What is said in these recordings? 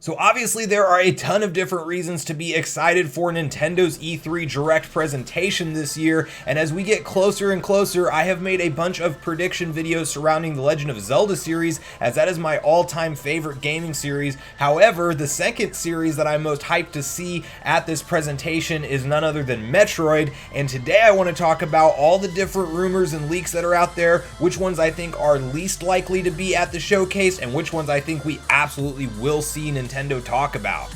So obviously there are a ton of different reasons to be excited for Nintendo's E3 Direct presentation this year, and as we get closer and closer, I have made a bunch of prediction videos surrounding the Legend of Zelda series, as that is my all-time favorite gaming series. However, the second series that I'm most hyped to see at this presentation is none other than Metroid, and today I want to talk about all the different rumors and leaks that are out there, which ones I think are least likely to be at the showcase, and which ones I think we absolutely will see Nintendo talk about.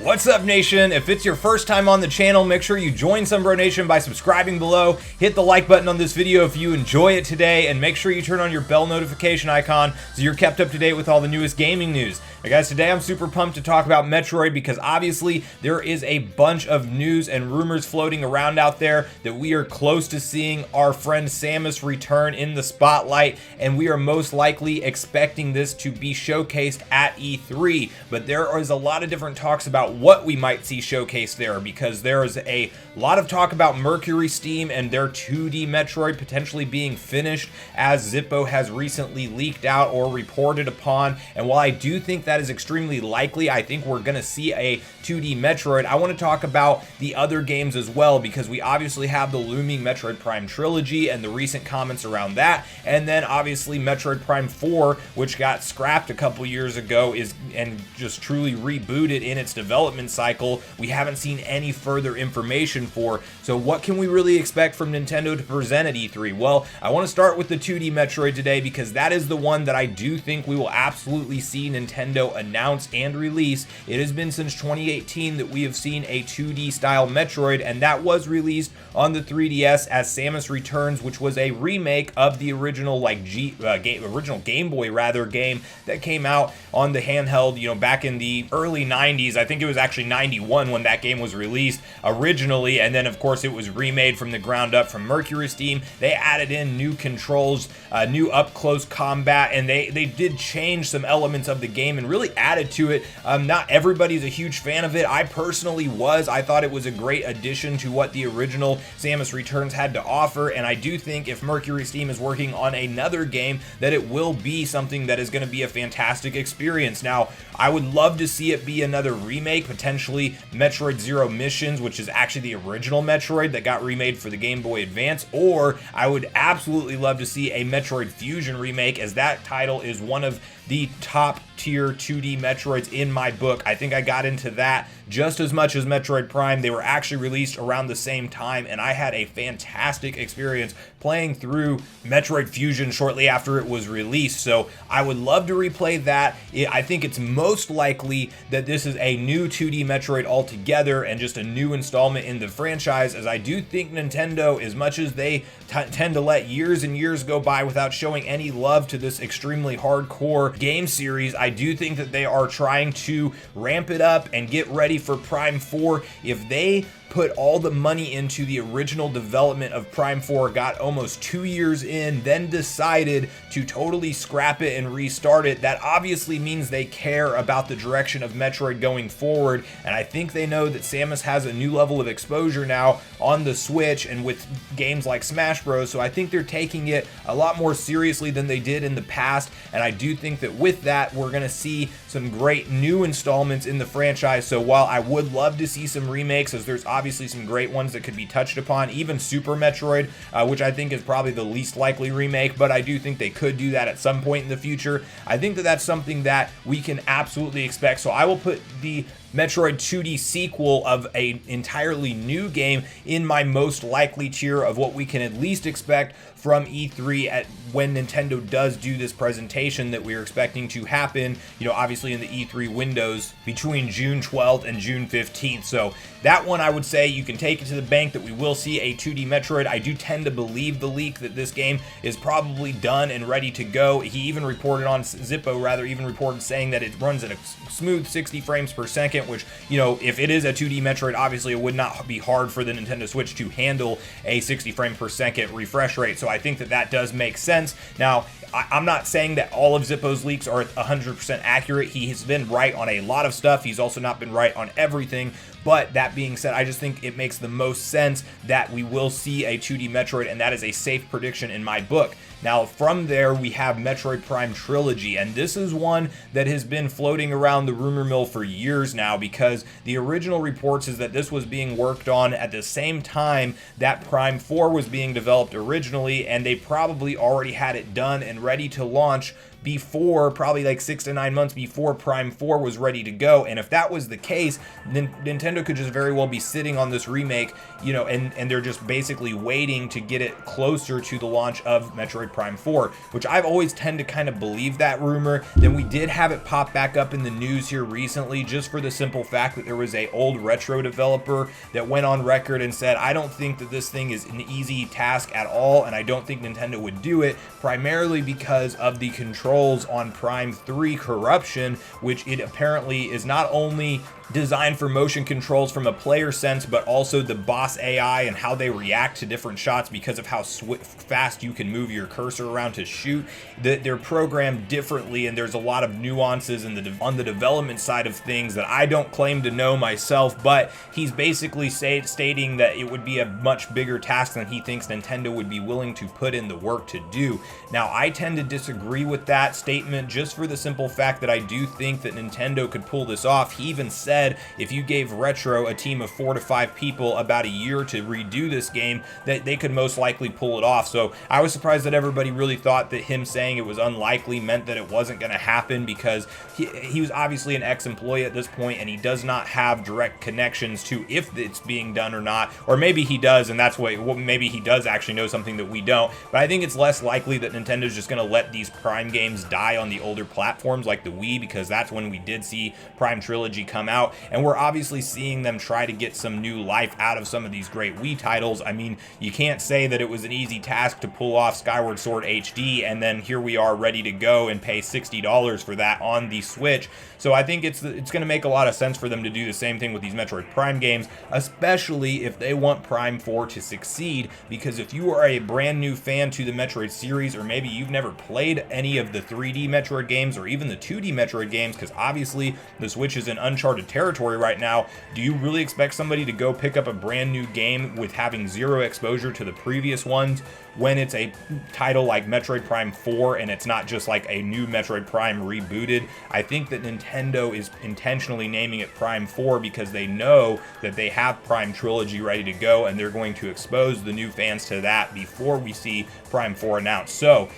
What's up, Nation? If it's your first time on the channel, make sure you join Sunbro Nation by subscribing below. Hit the like button on this video if you enjoy it today, and make sure you turn on your bell notification icon so you're kept up to date with all the newest gaming news. Now guys, today I'm super pumped to talk about Metroid because obviously there is a bunch of news and rumors floating around out there that we are close to seeing our friend Samus return in the spotlight, and we are most likely expecting this to be showcased at E3. But there is a lot of different talks about what we might see showcased there, because there is a lot of talk about Mercury Steam and their 2D Metroid potentially being finished, as Zippo has recently leaked out or reported upon. And while I do think that is extremely likely, I think we're going to see a 2D Metroid, I want to talk about the other games as well, because we obviously have the looming Metroid Prime trilogy and the recent comments around that, and then obviously Metroid Prime 4, which got scrapped a couple years ago, and just truly rebooted in its development cycle. We haven't seen any further information for. So what can we really expect from Nintendo to present at E3? Well, I want to start with the 2D Metroid today, because that is the one that I do think we will absolutely see Nintendo announce and release. It has been since 2018 that we have seen a 2D style Metroid, and that was released on the 3DS as Samus Returns, which was a remake of the original original Game Boy game that came out on the handheld, back in the early 90s. I think it was actually 91 when that game was released originally, and then of course it was remade from the ground up from Mercury Steam. They added in new controls, new up close combat, and they did change some elements of the game and really added to it. Not everybody's a huge fan of it. I personally was. I thought it was a great addition to what the original Samus Returns had to offer, and I do think if Mercury Steam is working on another game, that it will be something that is going to be a fantastic experience. Now, I would love to see it be another remake, potentially Metroid Zero Missions, which is actually the original Metroid that got remade for the Game Boy Advance, or I would absolutely love to see a Metroid Fusion remake, as that title is one of the top tier 2D Metroids in my book. I think I got into that just as much as Metroid Prime. They were actually released around the same time, and I had a fantastic experience playing through Metroid Fusion shortly after it was released. So I would love to replay that. I think it's most likely that this is a new 2D Metroid altogether and just a new installment in the franchise, as I do think Nintendo, as much as they tend to let years and years go by without showing any love to this extremely hardcore game series, I do think that they are trying to ramp it up and get ready for Prime 4. If they put all the money into the original development of Prime 4, got almost 2 years in, then decided to totally scrap it and restart it, that obviously means they care about the direction of Metroid going forward, and I think they know that Samus has a new level of exposure now on the Switch and with games like Smash Bros, so I think they're taking it a lot more seriously than they did in the past, and I do think that with that, we're going to see some great new installments in the franchise. So while I would love to see some remakes, as there's obviously some great ones that could be touched upon, even Super Metroid, which I think is probably the least likely remake, but I do think they could do that at some point in the future. I think that that's something that we can absolutely expect. So I will put the Metroid 2D sequel of an entirely new game in my most likely tier of what we can at least expect from E3 when Nintendo does do this presentation that we're expecting to happen, obviously in the E3 windows between June 12th and June 15th. So that one, I would say you can take it to the bank that we will see a 2D Metroid. I do tend to believe the leak that this game is probably done and ready to go. He even reported on Zippo, even reported saying that it runs at a smooth 60 frames per second, which, if it is a 2D Metroid, obviously it would not be hard for the Nintendo Switch to handle a 60 frame per second refresh rate. So I think that that does make sense. Now, I'm not saying that all of Zippo's leaks are 100% accurate. He has been right on a lot of stuff. He's also not been right on everything. But that being said, I just think it makes the most sense that we will see a 2D Metroid, and that is a safe prediction in my book. Now, from there, we have Metroid Prime Trilogy, and this is one that has been floating around the rumor mill for years now, because the original reports is that this was being worked on at the same time that Prime 4 was being developed originally, and they probably already had it done and ready to launch before, probably like 6 to 9 months before Prime 4 was ready to go. And if that was the case, Nintendo could just very well be sitting on this remake, you know, and they're just basically waiting to get it closer to the launch of Metroid Prime 4, which I've always tend to kind of believe that rumor. Then we did have it pop back up in the news here recently, just for the simple fact that there was a old retro developer that went on record and said, I don't think that this thing is an easy task at all, and I don't think Nintendo would do it, primarily because of the controls on Prime 3 corruption, which it apparently is not only designed for motion controls from a player sense, but also the boss AI and how they react to different shots because of how fast you can move your cursor around to shoot. They're programmed differently, and there's a lot of nuances on the development side of things that I don't claim to know myself, but he's basically stating that it would be a much bigger task than he thinks Nintendo would be willing to put in the work to do. Now, I tend to disagree with that statement, just for the simple fact that I do think that Nintendo could pull this off. He even said if you gave Retro a team of 4 to 5 people about a year to redo this game, that they could most likely pull it off. So I was surprised that everybody really thought that him saying it was unlikely meant that it wasn't going to happen, because he was obviously an ex-employee at this point, and he does not have direct connections to if it's being done or not. Or maybe he does, and that's what maybe he does actually know something that we don't. But I think it's less likely that Nintendo's just going to let these Prime games die on the older platforms like the Wii, because that's when we did see Prime Trilogy come out. And we're obviously seeing them try to get some new life out of some of these great Wii titles. I mean, you can't say that it was an easy task to pull off Skyward Sword HD, and then here we are ready to go and pay $60 for that on the Switch. So I think it's going to make a lot of sense for them to do the same thing with these Metroid Prime games, especially if they want Prime 4 to succeed, because if you are a brand new fan to the Metroid series, or maybe you've never played any of the 3D Metroid games or even the 2D Metroid games, because obviously the Switch is in uncharted territory right now, do you really expect somebody to go pick up a brand new game with having zero exposure to the previous ones when it's a title like Metroid Prime 4 and it's not just like a new Metroid Prime rebooted? I think that Nintendo is intentionally naming it Prime 4 because they know that they have Prime Trilogy ready to go, and they're going to expose the new fans to that before we see Prime 4 announced. So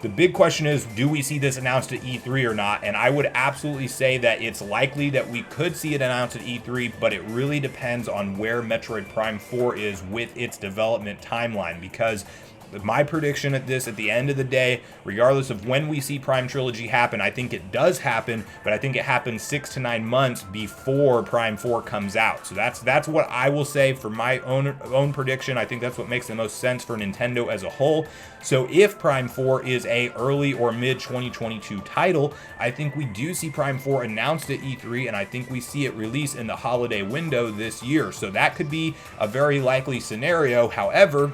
the big question is, do we see this announced at E3 or not? And I would absolutely say that it's likely that we could see it announced at E3, but it really depends on where Metroid Prime 4 is with its development timeline, because my prediction at the end of the day, regardless of when we see Prime Trilogy happen, I think it does happen, but I think it happens 6 to 9 months before Prime 4 comes out. So that's what I will say for my own prediction. I think that's what makes the most sense for Nintendo as a whole. So if Prime 4 is a early or mid 2022 title, I think we do see Prime 4 announced at E3, and I think we see it release in the holiday window this year. So that could be a very likely scenario. However,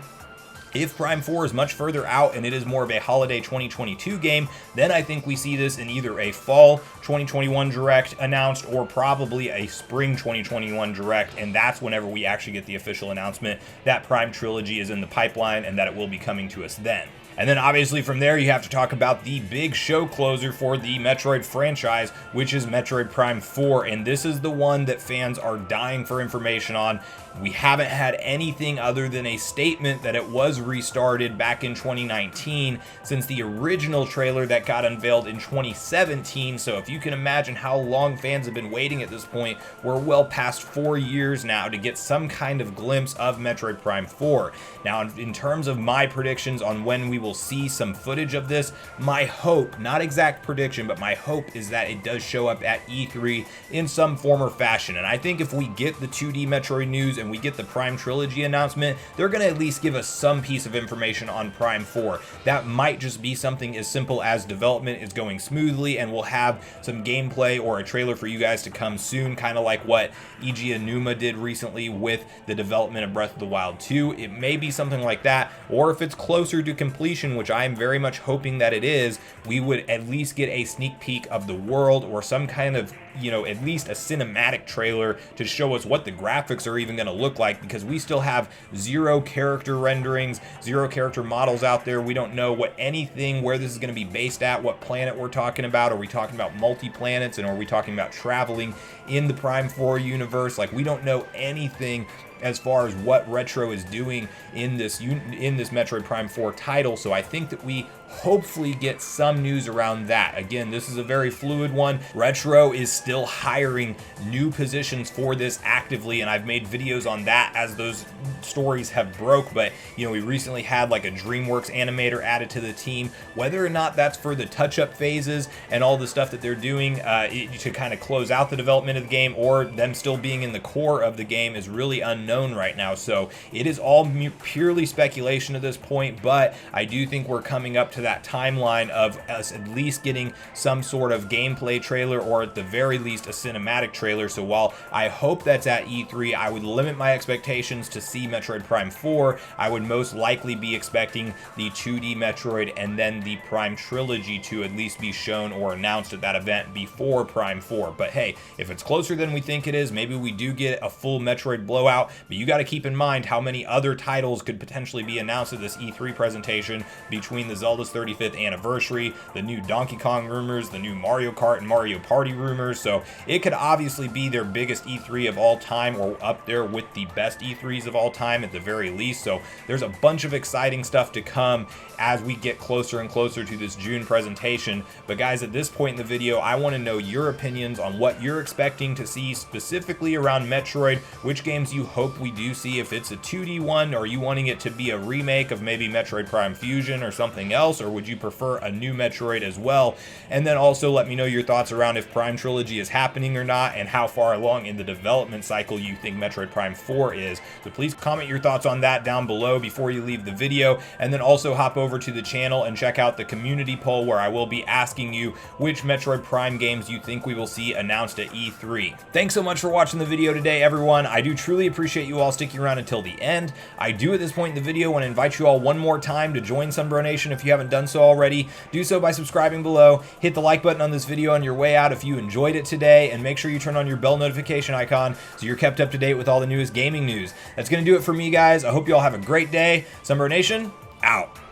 if Prime 4 is much further out and it is more of a holiday 2022 game, then I think we see this in either a fall 2021 Direct announced or probably a spring 2021 Direct, and that's whenever we actually get the official announcement that Prime Trilogy is in the pipeline and that it will be coming to us then. And then obviously from there, you have to talk about the big show closer for the Metroid franchise, which is Metroid Prime 4. And this is the one that fans are dying for information on. We haven't had anything other than a statement that it was restarted back in 2019 since the original trailer that got unveiled in 2017. So if you can imagine how long fans have been waiting at this point, we're well past 4 years now to get some kind of glimpse of Metroid Prime 4. Now, in terms of my predictions on when we will see some footage of this, my hope, not exact prediction, but my hope is that it does show up at E3 in some form or fashion. And I think if we get the 2D Metroid news and we get the Prime Trilogy announcement, they're going to at least give us some piece of information on Prime 4. That might just be something as simple as development is going smoothly and we'll have some gameplay or a trailer for you guys to come soon, kind of like what Eiji Aonuma did recently with the development of Breath of the Wild 2. It may be something like that, or if it's closer to completion, which I am very much hoping that it is, we would at least get a sneak peek of the world or some kind of, at least a cinematic trailer to show us what the graphics are even going to look like, because we still have 0 character renderings, 0 character models out there. We don't know where this is going to be based at, what planet we're talking about. Are we talking about multi-planets, and are we talking about traveling in the Prime 4 universe? Like, we don't know anything as far as what Retro is doing in this Metroid Prime 4 title, so I think that we hopefully get some news around that. Again, this is a very fluid one. Retro is still hiring new positions for this actively, and I've made videos on that as those stories have broke, but we recently had like a DreamWorks animator added to the team. Whether or not that's for the touch-up phases and all the stuff that they're doing to kind of close out the development of the game, or them still being in the core of the game, is really unknown right now. So it is all purely speculation at this point, but I do think we're coming up to that timeline of us at least getting some sort of gameplay trailer, or at the very least a cinematic trailer. So while I hope that's at E3, I would limit my expectations to see Metroid Prime 4. I would most likely be expecting the 2D Metroid and then the Prime Trilogy to at least be shown or announced at that event before Prime 4. But hey, if it's closer than we think it is, maybe we do get a full Metroid blowout. But you got to keep in mind how many other titles could potentially be announced at this E3 presentation, between the Zelda's 35th anniversary, the new Donkey Kong rumors, the new Mario Kart and Mario Party rumors. So it could obviously be their biggest E3 of all time, or up there with the best E3s of all time at the very least. So there's a bunch of exciting stuff to come as we get closer and closer to this June presentation. But guys, at this point in the video, I want to know your opinions on what you're expecting to see specifically around Metroid, which games you hope we do see. If it's a 2D one, or are you wanting it to be a remake of maybe Metroid Prime Fusion or something else, or would you prefer a new Metroid as well? And then also let me know your thoughts around if Prime Trilogy is happening or not, and how far along in the development cycle you think Metroid Prime 4 is. So please comment your thoughts on that down below before you leave the video, and then also hop over to the channel and check out the community poll, where I will be asking you which Metroid Prime games you think we will see announced at E3. Thanks so much for watching the video today, everyone. I do truly appreciate you all sticking around until the end. I do at this point in the video want to invite you all one more time to join Sunbro Nation if you haven't done so already. Do so by subscribing below, hit the like button on this video on your way out if you enjoyed it today, and make sure you turn on your bell notification icon so you're kept up to date with all the newest gaming news. That's going to do it for me, guys. I hope you all have a great day. Sunbro Nation, out.